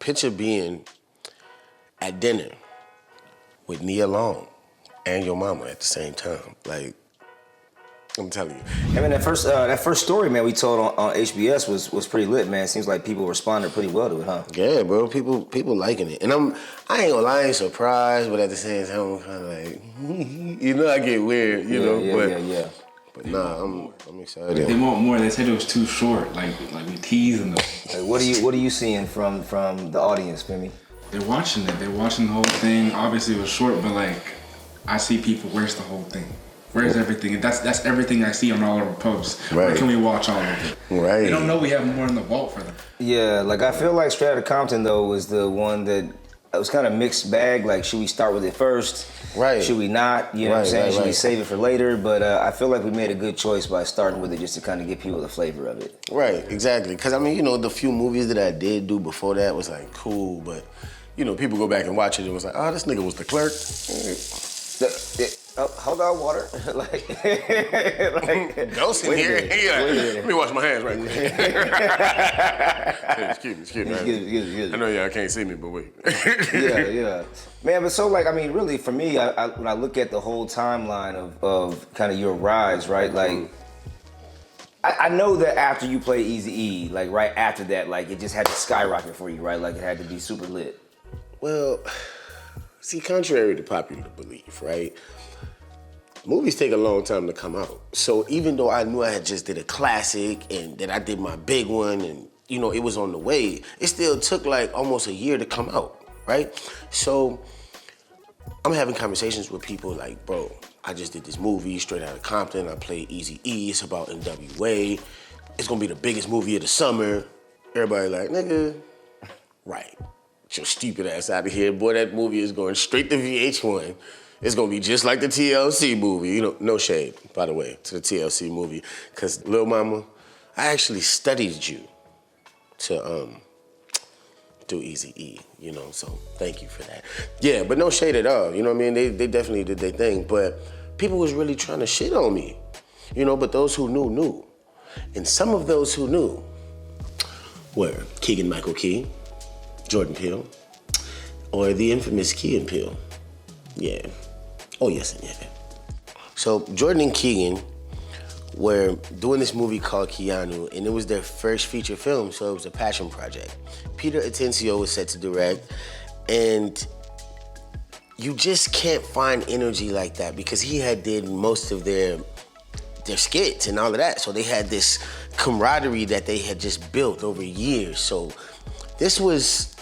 picture being at dinner with Nia Long and your mama at the same time. Like, I'm telling you. I mean, that first story, man, we told on HBS was pretty lit, man. Seems like people responded pretty well to it, huh? Yeah, bro. People liking it, and I ain't gonna lie, I ain't surprised, but at the same time, I'm kind of like, you know, I get weird, you know. Yeah. But nah, I'm excited. They want more. They said it was too short. Like we teasing them. Like, what are you seeing from the audience, Femi? They're watching it. They're watching the whole thing. Obviously, it was short, but like, I see people. Where's the whole thing? Where's everything? That's everything I see on all of our posts. Right. Where can we watch all of it? Right. They don't know we have more in the vault for them. Yeah, like I feel like Straight Outta Compton though was the one that it was kind of mixed bag. Like, should we start with it first? Right. Should we not? You know what I'm saying? Right. Should we save it for later? But I feel like we made a good choice by starting with it just to kind of give people the flavor of it. Right, exactly. Because, I mean, you know, the few movies that I did do before that was, like, cool. But, you know, people go back and watch it and was like, oh, this nigga was the clerk. Hold on, water. like Ghost in here. Let me wash my hands right quick. Excuse me. I know y'all can't see me, but wait. yeah. Man, but so, like, I mean, really, for me, when I look at the whole timeline of kind of your rise, right, like, I know that after you play Eazy-E, like, right after that, like, it just had to skyrocket for you, right? Like, it had to be super lit. Well, see, contrary to popular belief, right, movies take a long time to come out. So even though I knew I had just did a classic and that I did my big one and, you know, it was on the way, it still took like almost a year to come out, right? So I'm having conversations with people like, bro, I just did this movie, Straight Outta Compton. I played Eazy-E. It's about NWA. It's gonna be the biggest movie of the summer. Everybody like, nigga, right. Get your stupid ass out of here. Boy, that movie is going straight to VH1. It's gonna be just like the TLC movie. You know, no shade, by the way, to the TLC movie. Cause Lil Mama, I actually studied you to do Eazy-E, you know, so thank you for that. Yeah, but no shade at all, you know what I mean? They definitely did their thing, but people was really trying to shit on me, you know, but those who knew, knew. And some of those who knew were Keegan-Michael Key, Jordan Peele, or the infamous Key and Peele. Yeah. Oh, yes and yeah. So Jordan and Keegan were doing this movie called Keanu, and it was their first feature film, so it was a passion project. Peter Atencio was set to direct, and you just can't find energy like that because he had did most of their skits and all of that, so they had this camaraderie that they had just built over years. So this was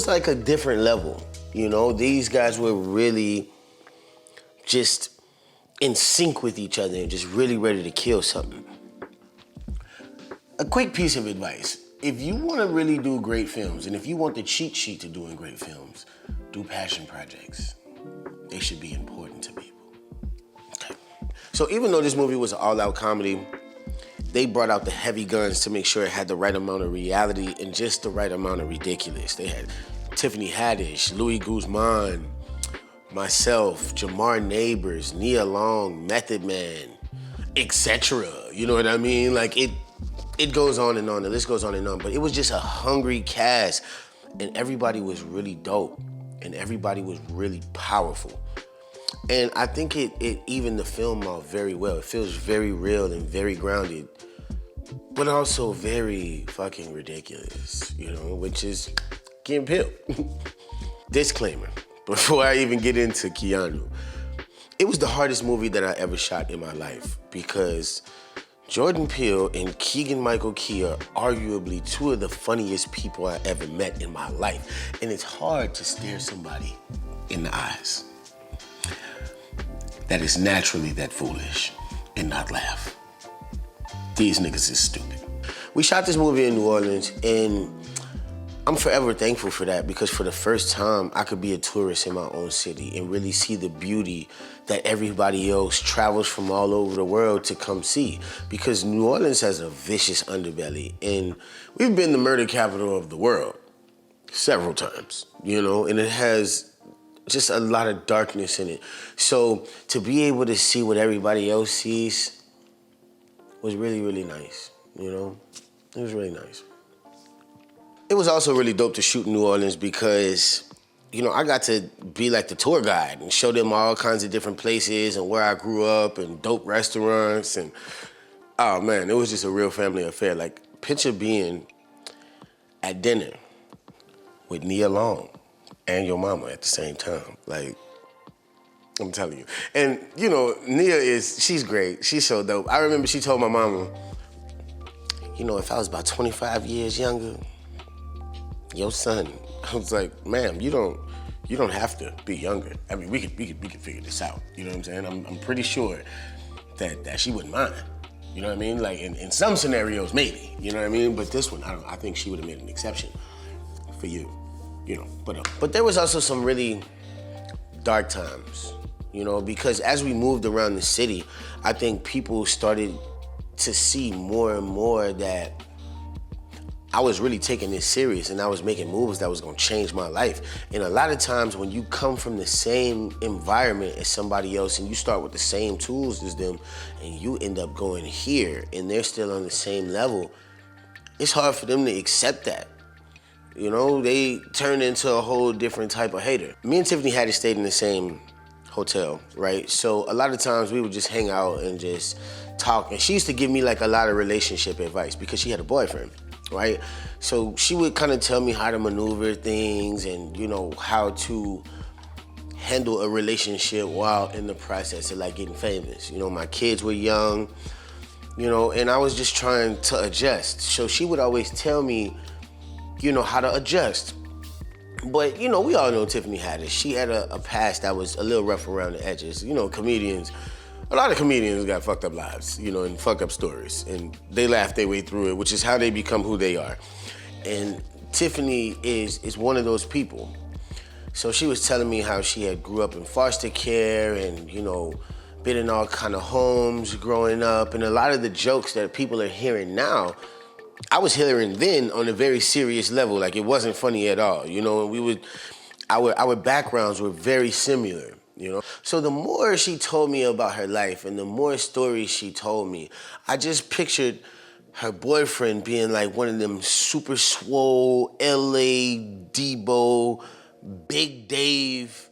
like a different level, you know? These guys were really just in sync with each other and just really ready to kill something. A quick piece of advice. If you want to really do great films, and if you want the cheat sheet to doing great films, do passion projects. They should be important to people. Okay. So even though this movie was an all-out comedy, they brought out the heavy guns to make sure it had the right amount of reality and just the right amount of ridiculous. They had Tiffany Haddish, Louis Guzman, myself, Jamar Neighbors, Nia Long, Method Man, etc. You know what I mean? Like it goes on and on, the list goes on and on, but it was just a hungry cast and everybody was really dope and everybody was really powerful. And I think it evened the film out very well. It feels very real and very grounded, but also very fucking ridiculous, you know, which is getting Peele. Disclaimer. Before I even get into Keanu, it was the hardest movie that I ever shot in my life because Jordan Peele and Keegan-Michael Key are arguably two of the funniest people I ever met in my life. And it's hard to stare somebody in the eyes that is naturally that foolish and not laugh. These niggas is stupid. We shot this movie in New Orleans and I'm forever thankful for that because for the first time, I could be a tourist in my own city and really see the beauty that everybody else travels from all over the world to come see. Because New Orleans has a vicious underbelly and we've been the murder capital of the world several times, you know, and it has just a lot of darkness in it. So to be able to see what everybody else sees was really, really nice, you know? It was really nice. It was also really dope to shoot in New Orleans because, you know, I got to be like the tour guide and show them all kinds of different places and where I grew up and dope restaurants. And, oh man, it was just a real family affair. Like, picture being at dinner with Nia Long and your mama at the same time. Like, I'm telling you. And, you know, Nia she's great. She's so dope. I remember she told my mama, you know, if I was about 25 years younger, your son, I was like, ma'am, you don't have to be younger. I mean, we could figure this out. You know what I'm saying? I'm pretty sure that she wouldn't mind. You know what I mean? Like in some scenarios, maybe. You know what I mean? But this one, I think she would have made an exception for you. You know, but there was also some really dark times. You know, because as we moved around the city, I think people started to see more and more that I was really taking this serious and I was making moves that was gonna change my life. And a lot of times when you come from the same environment as somebody else and you start with the same tools as them and you end up going here and they're still on the same level, it's hard for them to accept that. You know, they turn into a whole different type of hater. Me and Tiffany Haddish stayed in the same hotel, right? So a lot of times we would just hang out and just talk. And she used to give me like a lot of relationship advice because she had a boyfriend, right? So she would kind of tell me how to maneuver things and, you know, how to handle a relationship while in the process of like getting famous. You know, my kids were young, you know, and I was just trying to adjust. So she would always tell me, you know, how to adjust. But, you know, we all know Tiffany Haddish. She had a past that was a little rough around the edges. You know, a lot of comedians got fucked up lives, you know, and fucked up stories. And they laugh their way through it, which is how they become who they are. And Tiffany is one of those people. So she was telling me how she had grew up in foster care and, you know, been in all kind of homes growing up. And a lot of the jokes that people are hearing now, I was hearing then on a very serious level. Like, it wasn't funny at all, you know, and our backgrounds were very similar, you know? So the more she told me about her life and the more stories she told me, I just pictured her boyfriend being like one of them super swole LA Debo, Big Dave,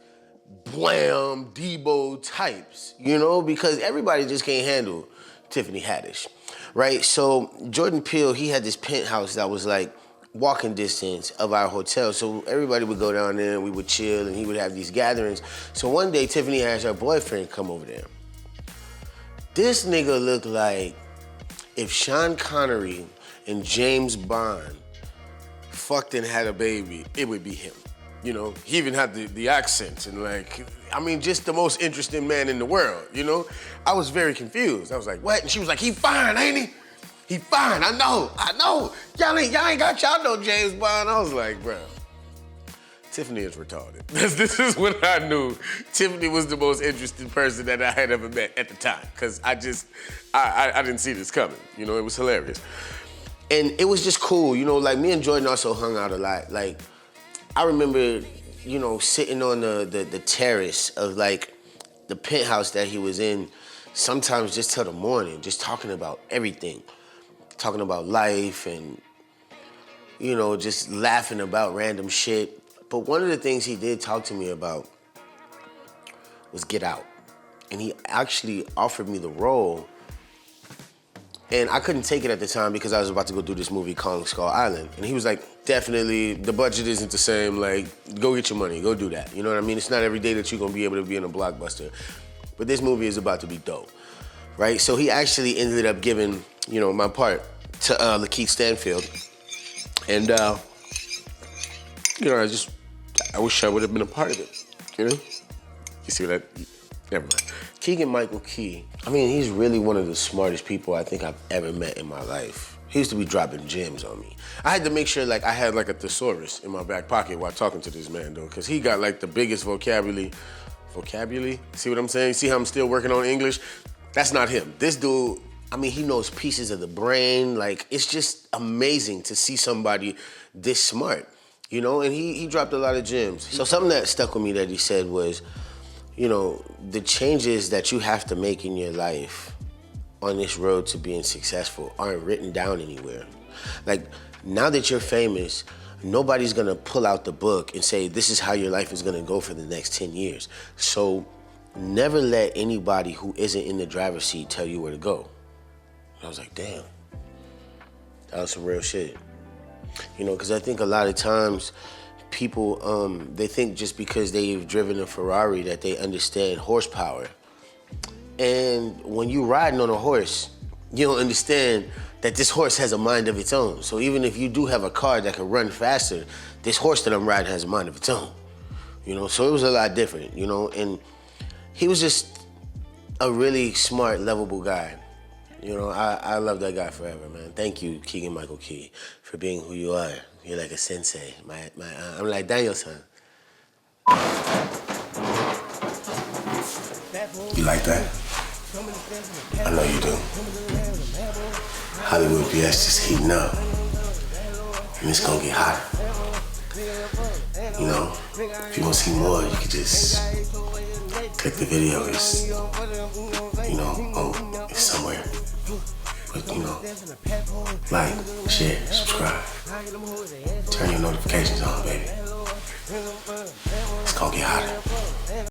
Blam, Debo types, you know? Because everybody just can't handle Tiffany Haddish, right? So Jordan Peele, he had this penthouse that was like walking distance of our hotel. So everybody would go down there and we would chill and he would have these gatherings. So one day Tiffany has her boyfriend come over there. This nigga looked like if Sean Connery and James Bond fucked and had a baby, it would be him. You know, he even had the accent and like, I mean, just the most interesting man in the world, you know? I was very confused. I was like, what? And she was like, he fine, ain't he? He fine, I know. Y'all ain't got y'all no James Bond. I was like, bro, Tiffany is retarded. This is when I knew Tiffany was the most interesting person that I had ever met at the time. Cause I didn't see this coming. You know, it was hilarious. And it was just cool, you know, like me and Jordan also hung out a lot. Like, I remember, you know, sitting on the terrace of like the penthouse that he was in, sometimes just till the morning, just talking about everything. Talking about life and, you know, just laughing about random shit. But one of the things he did talk to me about was Get Out. And he actually offered me the role. And I couldn't take it at the time because I was about to go do this movie, Kong Skull Island. And he was like, definitely, the budget isn't the same. Like, go get your money, go do that. You know what I mean? It's not every day that you're gonna be able to be in a blockbuster. But this movie is about to be dope, right? So he actually ended up giving, you know, my part to Lakeith Stanfield. And, you know, I wish I would have been a part of it, you know? You see what never mind. Keegan-Michael Key, I mean, he's really one of the smartest people I think I've ever met in my life. He used to be dropping gems on me. I had to make sure like I had like a thesaurus in my back pocket while talking to this man though, because he got like the biggest vocabulary? See what I'm saying? See how I'm still working on English? That's not him. This dude, I mean, he knows pieces of the brain. Like, it's just amazing to see somebody this smart, you know? And he dropped a lot of gems. So something that stuck with me that he said was, you know, the changes that you have to make in your life on this road to being successful aren't written down anywhere. Like, now that you're famous, nobody's gonna pull out the book and say, this is how your life is gonna go for the next 10 years. So never let anybody who isn't in the driver's seat tell you where to go. I was like, damn, that was some real shit. You know, because I think a lot of times people, they think just because they've driven a Ferrari that they understand horsepower. And when you riding on a horse, you don't understand that this horse has a mind of its own. So even if you do have a car that can run faster, this horse that I'm riding has a mind of its own. You know, so it was a lot different, you know, and he was just a really smart, lovable guy. You know, I love that guy forever, man. Thank you, Keegan-Michael Key, for being who you are. You're like a sensei. I'm like Daniel-san. You like that? I know you do. HollywoodBS just heating up. And it's gonna get hotter. You know, if you wanna see more, you can just click the video. It's, you know, it's somewhere. But, you know, like, share, subscribe. Turn your notifications on, baby. It's gonna get hotter.